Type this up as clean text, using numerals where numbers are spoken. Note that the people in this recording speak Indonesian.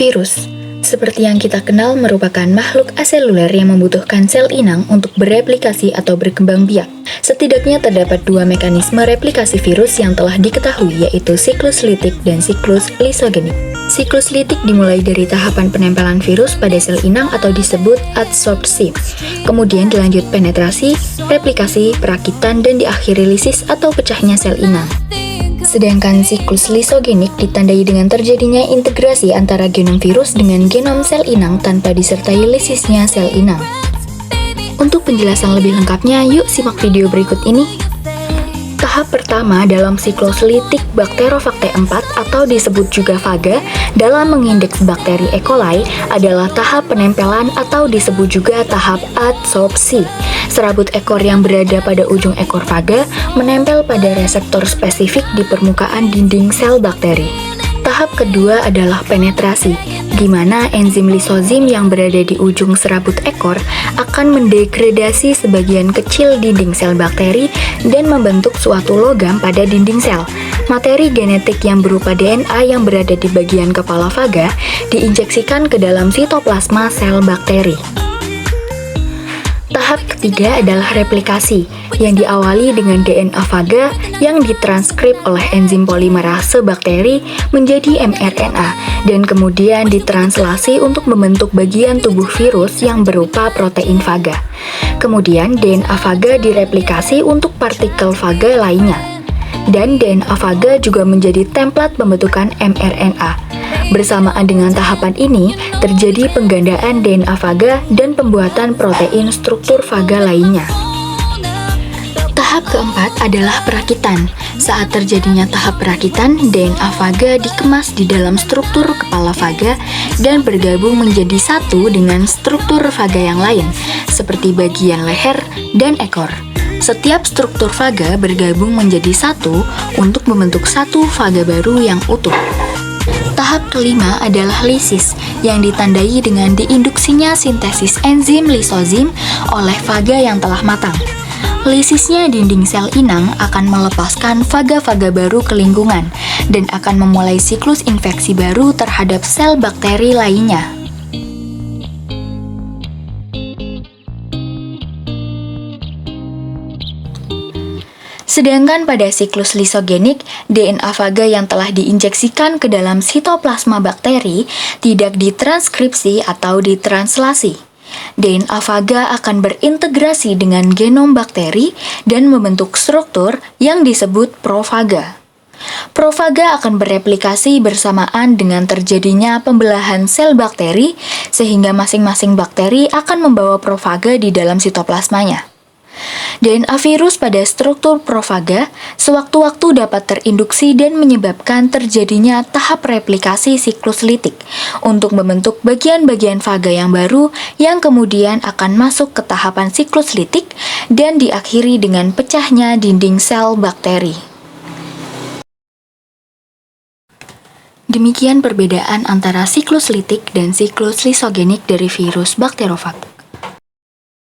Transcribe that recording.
Virus, seperti yang kita kenal, merupakan makhluk aseluler yang membutuhkan sel inang untuk bereplikasi atau berkembang biak. Setidaknya terdapat dua mekanisme replikasi virus yang telah diketahui, yaitu siklus litik dan siklus lisogenik. Siklus litik dimulai dari tahapan penempelan virus pada sel inang atau disebut adsorpsi. Kemudian dilanjut penetrasi, replikasi, perakitan, dan diakhiri lisis atau pecahnya sel inang. Sedangkan siklus lisogenik ditandai dengan terjadinya integrasi antara genom virus dengan genom sel inang tanpa disertai lisisnya sel inang. Untuk penjelasan lebih lengkapnya, yuk simak video berikut ini. Tahap pertama dalam siklus litik Bacterophage 4 atau disebut juga faga dalam mengindeks bakteri E. coli adalah tahap penempelan atau disebut juga tahap adsorpsi. Serabut ekor yang berada pada ujung ekor faga menempel pada reseptor spesifik di permukaan dinding sel bakteri. Tahap kedua adalah penetrasi, di mana enzim lisozim yang berada di ujung serabut ekor akan mendegradasi sebagian kecil dinding sel bakteri dan membentuk suatu logam pada dinding sel. Materi genetik yang berupa DNA yang berada di bagian kepala faga diinjeksikan ke dalam sitoplasma sel bakteri. Tahap ketiga adalah replikasi, yang diawali dengan DNA faga yang ditranskrip oleh enzim polimerase bakteri menjadi mRNA dan kemudian ditranslasi untuk membentuk bagian tubuh virus yang berupa protein faga. Kemudian DNA faga direplikasi untuk partikel faga lainnya. Dan DNA faga juga menjadi template pembentukan mRNA. Bersamaan dengan tahapan ini, terjadi penggandaan DNA faga dan pembuatan protein struktur faga lainnya. Tahap keempat adalah perakitan. Saat terjadinya tahap perakitan, DNA faga dikemas di dalam struktur kepala faga dan bergabung menjadi satu dengan struktur faga yang lain, seperti bagian leher dan ekor. Setiap struktur faga bergabung menjadi satu untuk membentuk satu faga baru yang utuh. Tahap kelima adalah lisis, yang ditandai dengan diinduksinya sintesis enzim lisozim oleh faga yang telah matang. Lisisnya dinding sel inang akan melepaskan faga-faga baru ke lingkungan dan akan memulai siklus infeksi baru terhadap sel bakteri lainnya. Sedangkan pada siklus lisogenik, DNA faga yang telah diinjeksikan ke dalam sitoplasma bakteri tidak ditranskripsi atau ditranslasi. DNA faga akan berintegrasi dengan genom bakteri dan membentuk struktur yang disebut profaga. Profaga akan bereplikasi bersamaan dengan terjadinya pembelahan sel bakteri, sehingga masing-masing bakteri akan membawa profaga di dalam sitoplasmanya. DNA virus pada struktur profaga sewaktu-waktu dapat terinduksi dan menyebabkan terjadinya tahap replikasi siklus litik untuk membentuk bagian-bagian faga yang baru yang kemudian akan masuk ke tahapan siklus litik dan diakhiri dengan pecahnya dinding sel bakteri. Demikian perbedaan antara siklus litik dan siklus lisogenik dari virus Bacterophage.